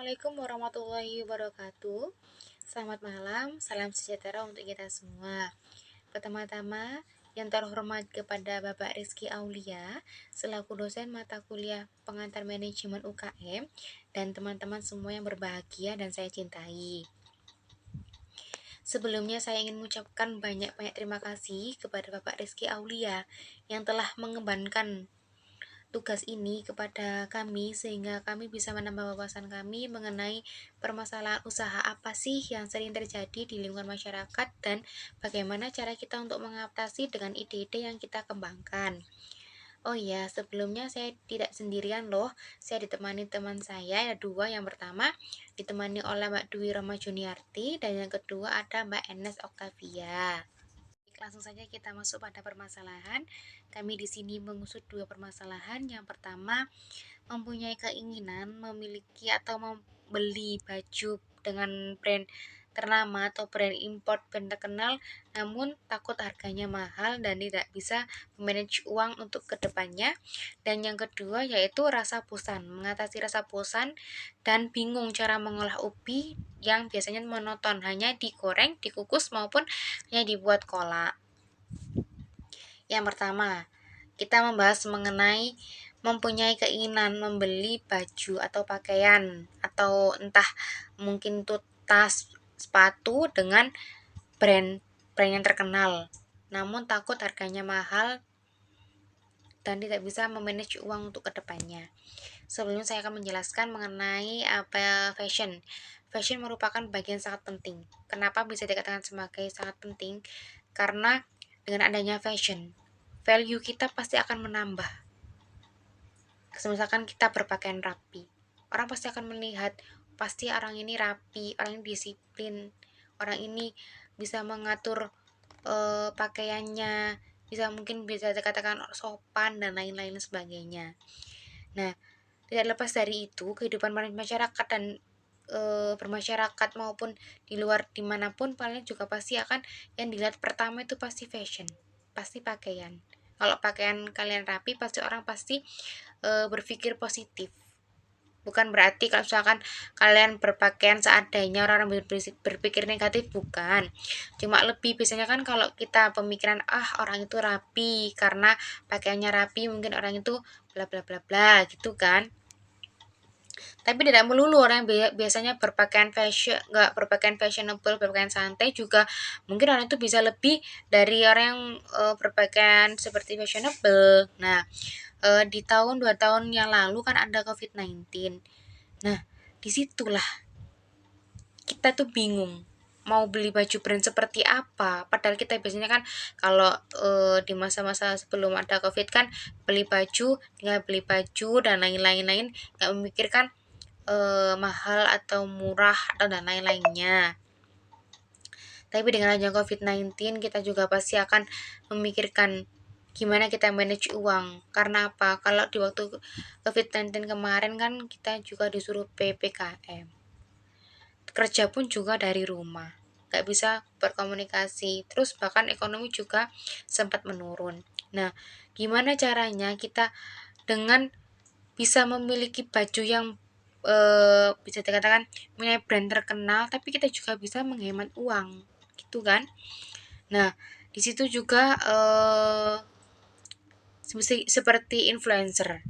Assalamualaikum warahmatullahi wabarakatuh. Selamat malam, salam sejahtera untuk kita semua. Pertama-tama, yang terhormat kepada Bapak Rizky Aulia selaku dosen mata kuliah pengantar manajemen UKM dan teman-teman semua yang berbahagia dan saya cintai. Sebelumnya saya ingin mengucapkan banyak-banyak terima kasih kepada Bapak Rizky Aulia yang telah mengembankan tugas ini kepada kami sehingga kami bisa menambah wawasan kami mengenai permasalahan usaha apa sih yang sering terjadi di lingkungan masyarakat dan bagaimana cara kita untuk mengatasi dengan ide-ide yang kita kembangkan. Oh iya, sebelumnya saya tidak sendirian loh, saya ditemani teman saya, ada dua. Yang pertama ditemani oleh Mbak Dwi Roma Juniarti dan yang kedua ada Mbak Enes Octavia. Langsung saja kita masuk pada permasalahan. Kami di sini mengusut dua permasalahan. Yang pertama, mempunyai keinginan memiliki atau membeli baju dengan brand ternama atau brand import brand terkenal, namun takut harganya mahal dan tidak bisa manage uang untuk kedepannya. Dan yang kedua yaitu rasa bosan, mengatasi rasa bosan dan bingung cara mengolah ubi yang biasanya monoton, hanya digoreng, dikukus maupun hanya dibuat kolak. Yang pertama, kita membahas mengenai mempunyai keinginan membeli baju atau pakaian atau entah mungkin itu tas, sepatu dengan brand yang terkenal, namun takut harganya mahal dan tidak bisa memanage uang untuk kedepannya. Sebelumnya saya akan menjelaskan mengenai apa fashion. Fashion merupakan bagian sangat penting. Kenapa bisa dikatakan sebagai sangat penting? Karena dengan adanya fashion, value kita pasti akan menambah. Misalkan kita berpakaian rapi, orang pasti akan melihat, pasti orang ini rapi, orang ini disiplin, orang ini bisa mengatur pakaiannya, mungkin bisa dikatakan sopan dan lain-lain sebagainya. Nah, tidak lepas dari itu, kehidupan masyarakat dan bermasyarakat maupun di luar dimanapun paling juga pasti akan yang dilihat pertama itu pasti fashion, pasti pakaian. Kalau pakaian kalian rapi, pasti orang pasti berpikir positif. Bukan berarti kalau misalkan kalian berpakaian seadanya orang berpikir negatif, bukan. Cuma lebih biasanya kan kalau kita pemikiran orang itu rapi karena pakaiannya rapi, mungkin orang itu bla bla bla bla gitu kan. Tapi tidak melulu orang yang biasanya berpakaian fashion, nggak berpakaian fashionable, berpakaian santai juga mungkin orang itu bisa lebih dari orang yang berpakaian seperti fashionable. Nah, di tahun 2 tahun yang lalu kan ada COVID-19. Nah, disitulah kita tuh bingung mau beli baju brand seperti apa, padahal kita biasanya kan kalau di masa-masa sebelum ada COVID kan beli baju, tinggal beli baju dan lain-lain, nggak memikirkan mahal atau murah atau dan lain-lainnya. Tapi dengan adanya COVID-19 kita juga pasti akan memikirkan gimana kita manage uang. Karena apa? Kalau di waktu COVID-19 kemarin kan kita juga disuruh PPKM. Kerja pun juga dari rumah, gak bisa berkomunikasi, terus bahkan ekonomi juga sempat menurun. Nah, gimana caranya kita dengan bisa memiliki baju yang bisa dikatakan punya brand terkenal, tapi kita juga bisa menghemat uang, gitu kan? Nah, di situ juga seperti influencer.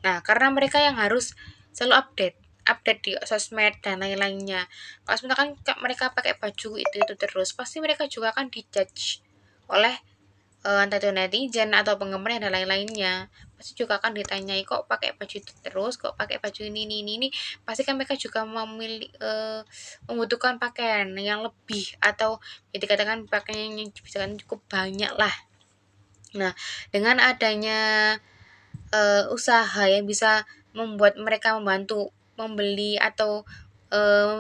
Nah, karena mereka yang harus selalu update di sosmed dan lain-lainnya. Kalau misalkan mereka pakai baju itu terus, pasti mereka juga akan dijudge oleh entah itu netizen atau penggemar dan lain-lainnya. Pasti juga akan ditanyai, kok pakai baju itu terus, kok pakai baju ini. Pasti kan mereka juga membutuhkan pakaian yang lebih atau ya dikatakan pakaian yang bisa cukup banyak lah. Nah, dengan adanya usaha yang bisa membuat mereka membantu membeli atau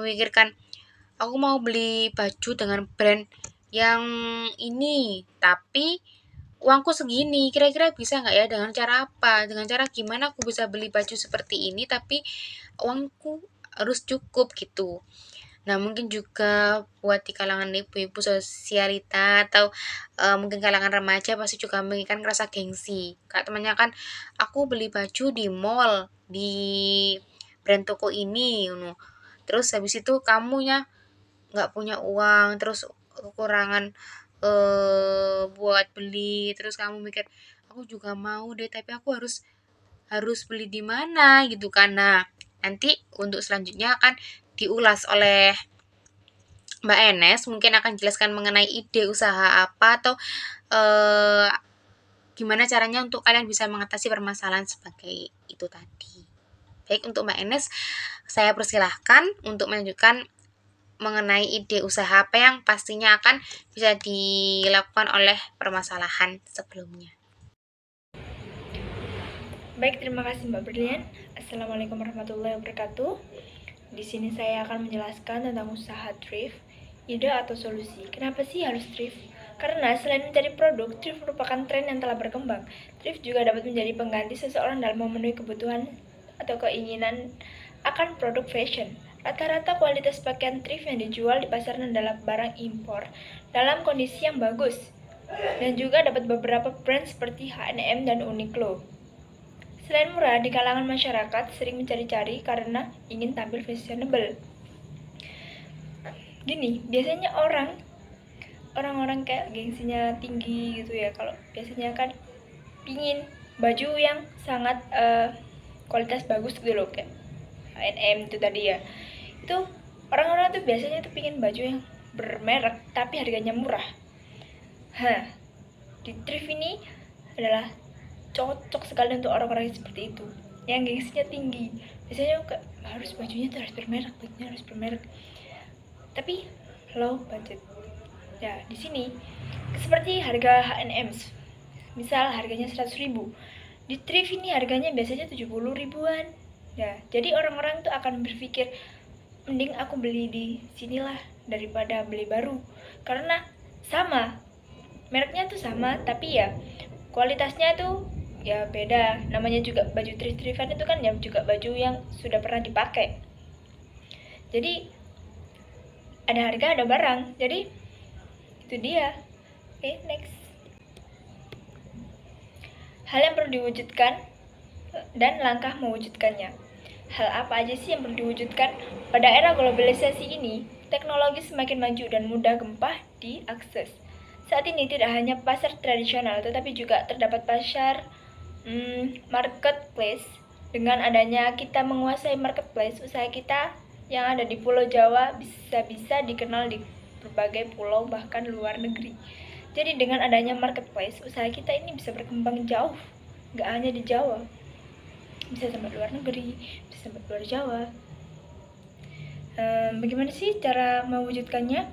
memikirkan, aku mau beli baju dengan brand yang ini tapi uangku segini, kira-kira bisa nggak ya, dengan cara apa, dengan cara gimana aku bisa beli baju seperti ini tapi uangku harus cukup gitu. Nah, mungkin juga buat di kalangan ibu-ibu sosialita atau mungkin kalangan remaja pasti juga menginginkan rasa gengsi. Kayak temannya kan, aku beli baju di mall, di brand toko ini, terus habis itu kamunya nggak punya uang, terus kekurangan buat beli, terus kamu mikir aku juga mau deh tapi aku harus harus beli di mana gitu kan. Nah, nanti untuk selanjutnya akan diulas oleh Mbak Enes, mungkin akan jelaskan mengenai ide usaha apa atau eh, gimana caranya untuk kalian bisa mengatasi permasalahan sebagai itu tadi. Baik, untuk Mbak Enes, saya persilahkan untuk melanjutkan mengenai ide usaha apa yang pastinya akan bisa dilakukan oleh permasalahan sebelumnya. Baik, terima kasih Mbak Berlian. Assalamualaikum warahmatullahi wabarakatuh. Di sini saya akan menjelaskan tentang usaha thrift, ide atau solusi. Kenapa sih harus thrift? Karena selain mencari produk, thrift merupakan tren yang telah berkembang. Thrift juga dapat menjadi pengganti seseorang dalam memenuhi kebutuhan atau keinginan akan produk fashion. Rata-rata kualitas pakaian thrift yang dijual di pasaran adalah barang impor dalam kondisi yang bagus. Dan juga dapat beberapa brand seperti H&M dan Uniqlo. Selain murah, di kalangan masyarakat sering mencari-cari karena ingin tampil fashionable. Gini, biasanya orang-orang kayak gengsinya tinggi gitu ya. Kalau biasanya kan pingin baju yang sangat kualitas bagus gitu loh, kayak H&M itu tadi ya. Itu orang-orang tuh biasanya tuh pingin baju yang bermerek tapi harganya murah. Di thrift ini adalah cocok sekali untuk orang-orang yang seperti itu, yang gengsinya tinggi. Biasanya harus bajunya tuh harus bermerek, tapi low budget. Ya, di sini seperti harga H&M, misal harganya 100.000, di thrift ini harganya biasanya 70 ribuan. Ya, jadi orang-orang tuh akan berpikir mending aku beli di sinilah daripada beli baru, karena sama, mereknya tuh sama, tapi ya kualitasnya tuh ya beda. Namanya juga baju thrift-thriftan itu kan ya juga baju yang sudah pernah dipakai, jadi ada harga ada barang. Jadi itu dia. Oke, next. Hal yang perlu diwujudkan dan langkah mewujudkannya. Hal apa aja sih yang perlu diwujudkan? Pada era globalisasi ini, teknologi semakin maju dan mudah gampang diakses. Saat ini tidak hanya pasar tradisional, tetapi juga terdapat pasar marketplace. Dengan adanya kita menguasai marketplace, usaha kita yang ada di Pulau Jawa bisa dikenal di berbagai pulau, bahkan luar negeri. Jadi dengan adanya marketplace, usaha kita ini bisa berkembang jauh, nggak hanya di Jawa, bisa sampai luar negeri, bisa sampai luar Jawa. Bagaimana sih cara mewujudkannya?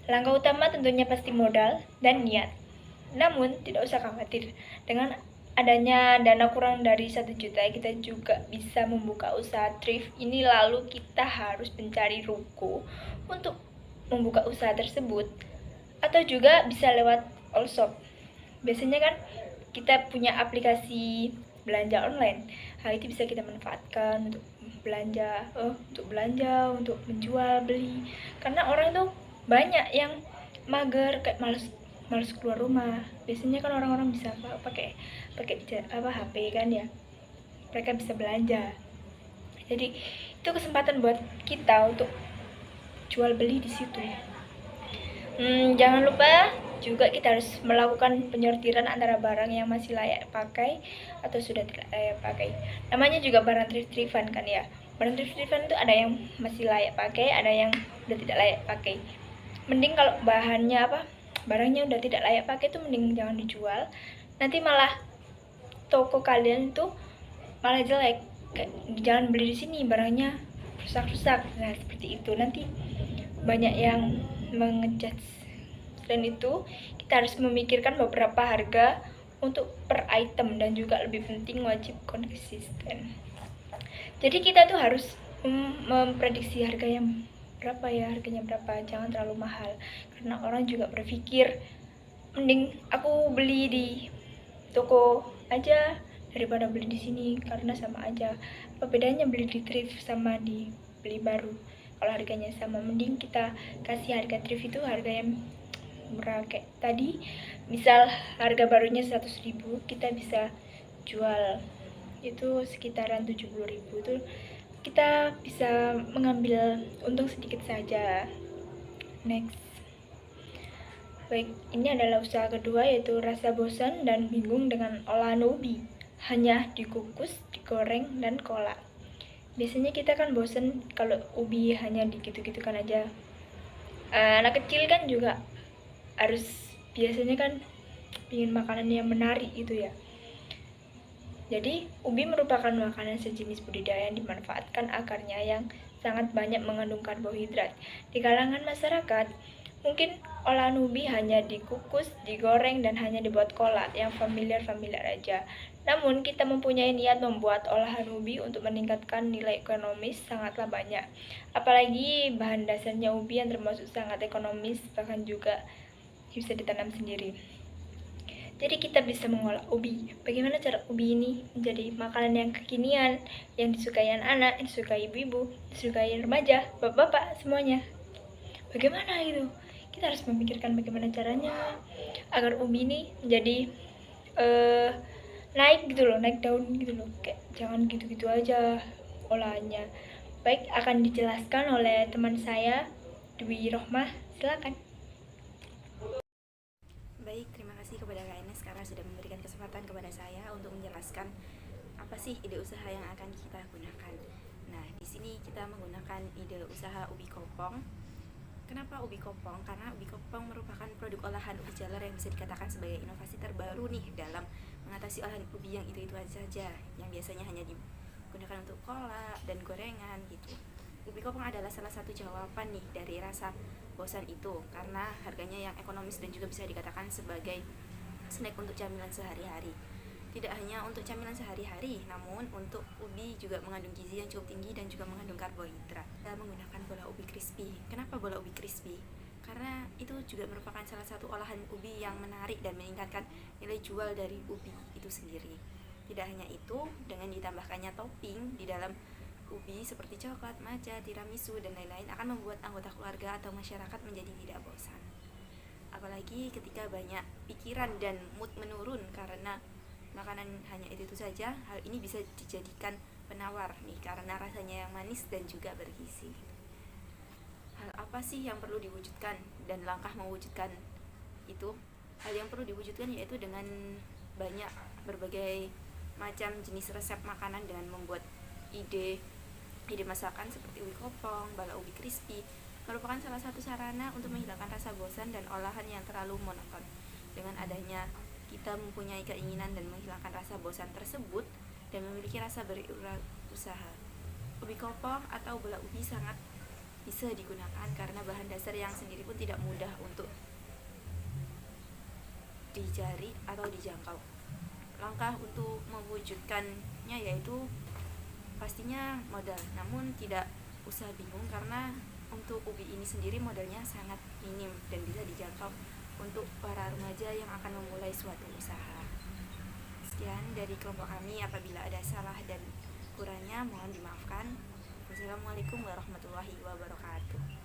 Langkah utama tentunya pasti modal dan niat. Namun tidak usah khawatir, dengan adanya dana kurang dari 1 juta kita juga bisa membuka usaha thrift ini. Lalu kita harus mencari ruko untuk membuka usaha tersebut, atau juga bisa lewat all shop. Biasanya kan kita punya aplikasi belanja online, hal itu bisa kita manfaatkan untuk belanja, untuk menjual beli. Karena orang tuh banyak yang mager, kayak males keluar rumah. Biasanya kan orang-orang bisa pakai HP kan ya, mereka bisa belanja. Jadi itu kesempatan buat kita untuk jual beli di situ. Jangan lupa juga kita harus melakukan penyortiran antara barang yang masih layak pakai atau sudah tidak layak pakai. Namanya juga barang thrift-thriftan kan ya. Barang thrift-thriftan itu ada yang masih layak pakai, ada yang sudah tidak layak pakai. Mending kalau barangnya udah tidak layak pakai itu mending jangan dijual. Nanti malah toko kalian itu malah jelek. Jangan beli di sini, barangnya rusak-rusak. Nah, seperti itu. Nanti banyak yang mengejudge. Dan itu kita harus memikirkan beberapa harga untuk per item, dan juga lebih penting wajib konsisten. Jadi kita tuh harus memprediksi harganya berapa, jangan terlalu mahal, karena orang juga berpikir mending aku beli di toko aja daripada beli di sini, karena sama aja. Apa bedanya beli di thrift sama di beli baru? Kalau harganya sama, mending kita kasih harga thrift itu harga yang murah. Kayak tadi, misal harga barunya 100.000, kita bisa jual itu sekitaran 70.000. Itu kita bisa mengambil untung sedikit saja. Next. Baik, ini adalah usaha kedua, yaitu rasa bosan dan bingung dengan olahan ubi. Hanya dikukus, digoreng, dan kolak. Biasanya kita kan bosan kalau ubi hanya digitu-gitukan aja. Anak kecil kan juga harus biasanya kan ingin makanan yang menarik gitu ya. Jadi, ubi merupakan makanan sejenis budidaya yang dimanfaatkan akarnya yang sangat banyak mengandung karbohidrat. Di kalangan masyarakat, mungkin olahan ubi hanya dikukus, digoreng, dan hanya dibuat kolak yang familiar-familiar aja. Namun, kita mempunyai niat membuat olahan ubi untuk meningkatkan nilai ekonomis sangatlah banyak. Apalagi bahan dasarnya ubi yang termasuk sangat ekonomis, bahkan juga bisa ditanam sendiri. Jadi kita bisa mengolah ubi. Bagaimana cara ubi ini menjadi makanan yang kekinian, yang disukai anak-anak, yang disukai ibu-ibu, disukai remaja, bapak-bapak, semuanya. Bagaimana itu? Kita harus memikirkan bagaimana caranya agar ubi ini menjadi naik gitu loh, naik daun gitu loh. Kayak jangan gitu-gitu aja olahannya. Baik, akan dijelaskan oleh teman saya, Dwi Rohmah. Silakan. Baik, terima kasih kepada Kak Enes karena sudah memberikan kesempatan kepada saya untuk menjelaskan apa sih ide usaha yang akan kita gunakan. Nah, di sini kita menggunakan ide usaha ubi kopong. Kenapa ubi kopong? Karena ubi kopong merupakan produk olahan ubi jalar yang bisa dikatakan sebagai inovasi terbaru nih dalam mengatasi olahan ubi yang itu-itu saja, yang biasanya hanya digunakan untuk kolak dan gorengan gitu. Ubi kopong adalah salah satu jawaban nih dari rasa bosan itu karena harganya yang ekonomis dan juga bisa dikatakan sebagai snack untuk camilan sehari-hari. Tidak hanya untuk camilan sehari-hari, namun untuk ubi juga mengandung gizi yang cukup tinggi dan juga mengandung karbohidrat. Kita menggunakan bola ubi crispy. Kenapa bola ubi crispy? Karena itu juga merupakan salah satu olahan ubi yang menarik dan meningkatkan nilai jual dari ubi itu sendiri. Tidak hanya itu, dengan ditambahkannya topping di dalam ubi seperti coklat, matcha, tiramisu, dan lain-lain akan membuat anggota keluarga atau masyarakat menjadi tidak bosan. Apalagi ketika banyak pikiran dan mood menurun karena makanan hanya itu saja, hal ini bisa dijadikan penawar nih karena rasanya yang manis dan juga bergizi. Hal apa sih yang perlu diwujudkan dan langkah mewujudkan itu? Hal yang perlu diwujudkan yaitu dengan banyak berbagai macam jenis resep makanan dengan membuat ide masakan seperti ubi kopong, bala ubi crispy merupakan salah satu sarana untuk menghilangkan rasa bosan dan olahan yang terlalu monoton. Dengan adanya kita mempunyai keinginan dan menghilangkan rasa bosan tersebut dan memiliki rasa berusaha, ubi kopong atau bala ubi sangat bisa digunakan karena bahan dasar yang sendiri pun tidak mudah untuk dicari atau dijangkau. Langkah untuk mewujudkannya yaitu pastinya modal, namun tidak usah bingung karena untuk ubi ini sendiri modalnya sangat minim dan bisa dijangkau untuk para remaja yang akan memulai suatu usaha. Sekian dari kelompok kami, apabila ada salah dan kurangnya mohon dimaafkan. Wassalamualaikum warahmatullahi wabarakatuh.